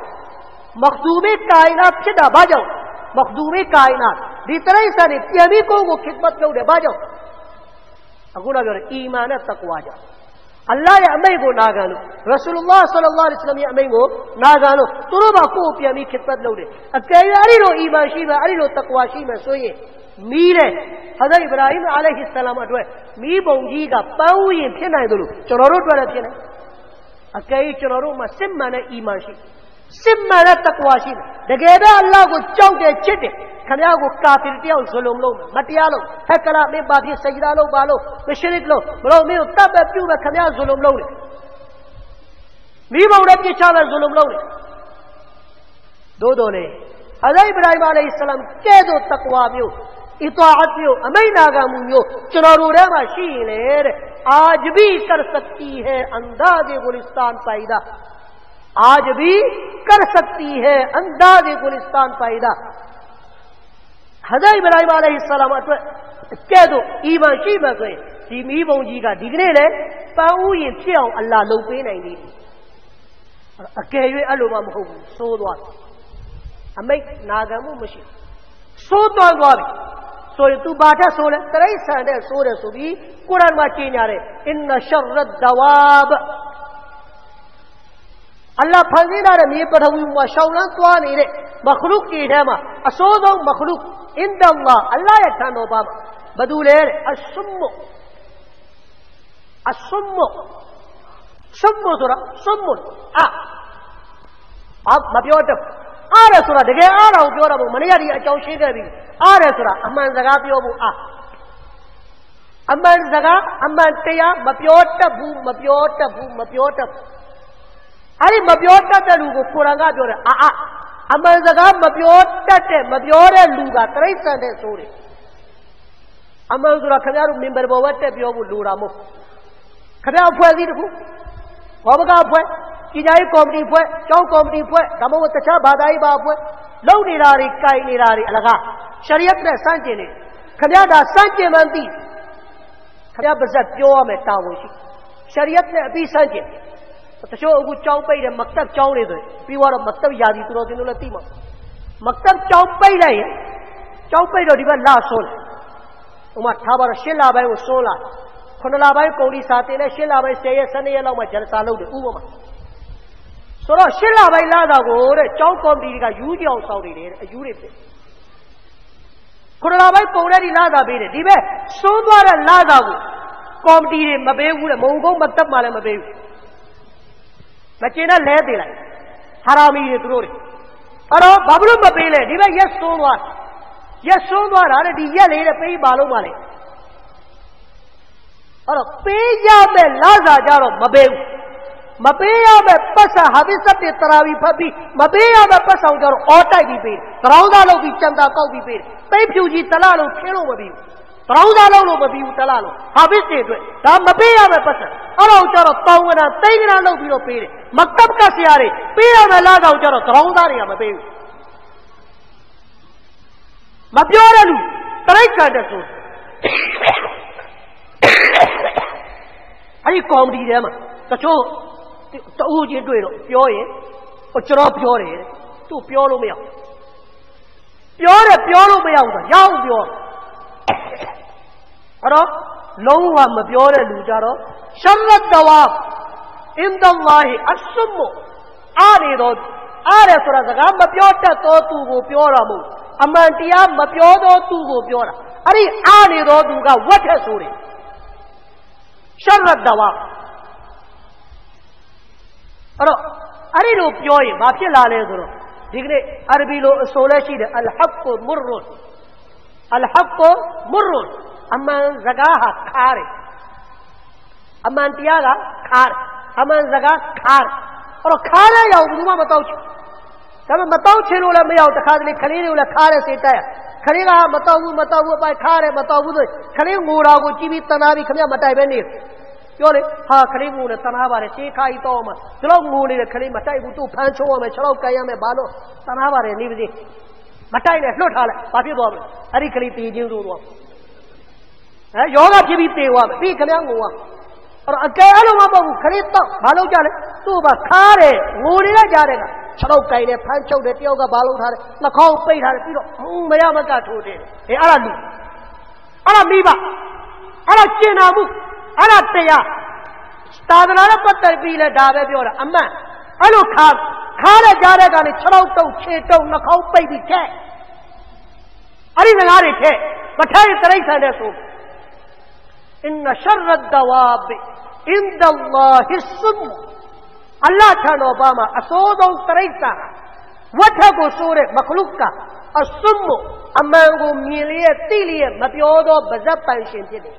မခ်ဒူမေကာယနာဖြစ်တာဘာကြောင့်မခ်ဒူမေကာယနာဒီတိရစ္ဆာန်တွေပြန်ပြီးကိုယ်ကိုခစ်မတ်လုပ်တယ်ဘာကြောင့်အခုတော့ပြောတယ်အီမာန်နဲ့တကွာကြောင့်အလ္လာဟ်ရဲ့အမိန့်ကိုနာခံလို့ရဆူလုလ္လာဟ်ဆလ္လာလာဟူအလိုင်းဝါဆလမ်ရဲ့အမိန့်ကိုနာခံလို့သူတို့ကကိုယ်ပြန်ပြီးခစ်မတ်လုပ်တယ်အကယ်၍အဲ့ဒီလိုအီမာန်ရှိမယ်အဲ့ဒီလိုတကွာရှိမယ်ဆိုရင်မီးတဲ့ဟာဇာအီဘရာဟီမ်အလိုင်ဟိဆလမ်အတွက်မီးပုံကြီးကပန်းဥယျာဉ်ဖြစ်နိုင်တယ်လို့ကျွန်တော်တို့တွေ့တယ်ဖြစ်နေအကယ်၍ကျွန်တော်တို့မှာစစ်မှန်တဲ့အီမာန်ရှိစစ်မှန်တဲ့တကွာရှိတယ်တကယ်တော့အလ္လာဟ်ကိုကြောက်တယ်ချစ်တယ်ခင်ဗျားကိုကာဖီတယောက်ဇလုံလို့မတရားလို့ဟက်ကလာမင်းဘာဖြစ်စဂျဒါလို့ဘာလို့မရှရစ်လို့ဘလို့မင်းကိုတပ်ပဲပြုတ်ပဲခင်ဗျားဇလုံလို့လေမိဘုံနဲ့ပြစ်ချပဲဇလုံလို့လေသို့တော်လေဟာဇာအီဘရာဟီမ်အလိုင်ဟိဆလမ်ကဲ့သို့တကွာမျိုးအီတာအတ်မျိုးအမိန့်နာခံမှုမျိုးကျွန်တော်တို့ထဲမှာရှိရင်လေတဲ့အာဂျဘီကရစက်တီဟဲအန်ဒါဇေဂူလစ္စတန်ပိုင်ဒါ आज भी कर सकती है अंदाज गुलिस्तान पैदा हज़रत इब्राहिम अलैहिस्सलाम कह दो ईमान शी में गए दी बोंजी का दिखने ले पाऊ ये क्या अल्लाह लो पे नहीं दी कह ये अलोमा महो सो द्वार हमें नागमु मशी सो द्वार सो तू बाटा सो ले तरह संडे सो रे सो भी कुरान में चेंजा रे इन्ना शर्रद दवाब अल्लाह फंसीदा रे मी पर हुई मा शौलन तो नहीं रे मखलूक की है मा असोदो मखलूक इंद अल्लाह या थानो बाबा बदूले असुम्मो सुरा सुम्मुन आप मप्योट အားရဆိုတာတကယ်အားတော်ပြောတာမဟုတ်မနေ့ကဒီအကြောင်းရှင်းခဲ့ပြီအားရဆိုတာအမှန်စကားပြောဖို့အားအမှန်စကားအမှန်တရားမပြောတတ်ဘူးမပြောတတ်ဘူးမပြောတတ်အဲ့ဒီမပြောတတ်တဲ့လူကိုကိုရံကပြောတယ်အမှန်စကားမပြောတတ်တဲ့မပြောတဲ့လူကတိရစ္ဆာန်တဲ့ဆိုတယ်အမှန်ဆိုတာခင်ဗျားတို့မင်္ဂလာဘောဝတ်တက်ပြောဖို့လိုတာမဟုတ်ခင်ဗျားအဖွဲ့အစည်းတစ်ခုဘောပကအဖွဲ့ကြီးကြိုင်ကော်မတီဖွဲ့ကျောင်းကော်မတီဖွဲ့ဒါမှမဟုတ်တခြားဘာသာရေးပါအဖွဲ့လုံနေတာတွေကြိုင်နေတာတွေအလကားရှရီယတ်နဲ့စန့်ကျင်နေခင်ဗျားဒါစန့်ကျင်မှန်းသိခင်ဗျားပါဇက်ပြောရမယ်တာဝန်ရှိရှရီယတ်နဲ့အပြီးစန့်ကျင်တချို့အခုကျောင်းပိတ်တယ်မကတ်ကျောင်းတွေဆိုပြီးတော့မကတ်ရာဒီသူတော်စင်တို့လည်းသိမှာမကတ်ကျောင်းပိတ်လိုက်ရင်ကျောင်းပိတ်တော့ဒီဘက်လာဆိုးတယ်ဟိုမှာထားပါတော့၈လပိုင်းကိုဆိုးလာ9လပိုင်းကုန်ဒီစာတင်နဲ့၈လပိုင်း10ရက်12ရက်လောက်မှဂျန်စာလုပ်တယ်ဥပမာဆိုတော့၈လပိုင်းလာတာကိုတဲ့ကျောင်းကော်မတီကယူကြောင်ဆောင်နေတယ်အယူတွေဖြစ်9လပိုင်းကုန်တဲ့ဒီလာတာပေးတယ်ဒီဘက်စိုးသွားတဲ့လာတာကိုကော်မတီတွေမပေးဘူးတဲ့မုံကုန်းမတက်မှလည်းမပေးဘူးမကျင်တဲ့လဲသေးလိုက်ဟာရာမီတွေသူတို့တွေအဲ့တော့ဘာလို့မပေးလဲဒီဘက်ရက်စိုးသွားတာတဲ့ဒီရက်လေးတဲ့ပေးပါလို့မလဲအဲ့တော့ပေးရမဲ့လာစာကြတော့မပေးဘူးမပေးရမဲ့ပတ်စာဟာဒီစက်တွေတရာဝီဖတ်ပြီးမပေးရမဲ့ပတ်ဆောင်ကြတော့အော်တိုက်ပြီးပေးတယ်သရောင်းသားလုပ်ပြီးကြံတာကောက်ပြီးပေးတယ်ပိတ်ဖြူကြီးတလားလို့ခင်းလို့မပြီးဘူးသရောင်းသားလုပ်လို့မပြီးဘူးတလားလို့ဟာဘစ်တွေအတွက်ဒါမပေးရမဲ့ပတ်စာအဲ့တော့ကြတော့တောင်းကနာသိန်းကနာလုပ်ပြီးတော့ပေးတယ်မကပ်ကဆရာတွေပေးရမဲ့လာဆောင်ကြတော့သရောင်းသားတွေကမပေးဘူးမပြောတဲ့လူတရိတ်ခံတဲ့ဆိုအဲ့ဒီကော်မတီထဲမှာတချို့တူချင်းတွေ့တော့ပြောရင်ကျွန်တော်ပြောတယ်သူ့ပြောလို့မရပြောတယ်ပြောလို့မရဘူးဆိုရောက်ပြောအဲ့တော့လုံးဝမပြောတဲ့လူကြတော့ရှမ်ရတ်ဒဝါအင်ဒလ္လာဟီအဆွမ်အားရဆိုတာစကားမပြောတတ်သောသူကိုပြောတာမဟုတ်အမှန်တရားမပြောသောသူကိုပြောတာအဲ့ဒီအားနေသောသူကဝတ်ထက်ဆိုတယ်ရှမ်ရတ်ဒဝါအဲ့တော့အဲ့ဒီလိုပြောရင်ဘာဖြစ်လာလဲဆိုတော့ဒီကနေ့အာရဘီလိုအဆိုလဲရှိတယ်အလ်ဟက်ကိုမွတ်ရွန်အမှန်စကားဟာခါတယ်အမှန်တရားကခါတယ်အမှန်စကားခါတယ်အဲ့တော့ခါတဲ့ရောက်ဘူးမှမတော့ချင်ဒါပေမဲ့မတော့ချင်လို့လည်းမရောက်တခါတလေခလေးတွေကိုလည်းခါတဲ့စိတ်တက်ခလေးကမတော့ဘူးအပိုက်ခါတယ်မတော့ဘူးဆိုခလေးငိုတာကိုကြည့်ပြီးတနာပြီးခမမတိုက်ပဲနေပြောလေဟာခလေးငိုနဲ့တနာပါတယ်ရှေးခါကြီးတော့မှဒီလောက်ငိုနေတဲ့ခလေးမတိုက်ဘူးသူ့ဖမ်းချုံးရမယ်6လောက်ကန်ရမယ်ဘာလို့တနာပါတယ်နေပါစေမတိုက်နဲ့လွတ်ထားလိုက်ဘာဖြစ်သွားမလဲအဲ့ဒီခလေးတေးချင်းဆိုတော့ယောဂဖြစ်ပြီးတေးသွားမယ်ပြီးခလေးငိုသွားအဲ့တော့အကယ်အဲ့လိုမပေါ့ဘူးခလေးတော့ဘာလို့ကြလဲသူ့ဘာခါတယ်ငိုနေတဲ့ကြားတဲ့က6လောက်ကန်တယ်ဖမ်းချုပ်တယ်တယောက်ကဘာလို့ထားတယ်နှာခေါင်းပိတ်ထားတယ်ပြီးတော့မရမကထိုးတယ်အဲ့ဒါလူအဲ့ဒါမိဘအဲ့ဒါကျင်နာမှုအဲ့ဒါတရားသာသနာနဲ့ပတ်သက်ပြီးလဲဒါပဲပြောတာအမှန်အဲ့လိုခါတဲ့ကြားတဲ့ကနေ6လောက်တုံခြေတုံနှာခေါင်းပိတ်ပြီးထဲအဲ့ဒီစကားတွေထဲမထဲတိရစ္ဆာန်တဲ့ဆိုအင်နရှရတ်ဒဝါဘအင်ဒလ္လာဟိဆွမ်အလ္လာဟ်ထံတော်ဘာမှာအစိုးဆုံးတိရစ္ဆာန်ဝတ်ထကိုဆိုတဲ့မခလုကအဆွမ်အမှန်ကိုမြင်လျက်သိလျက်မပြောသောဗဇက်ပန်ရှင်ဖြစ်တယ်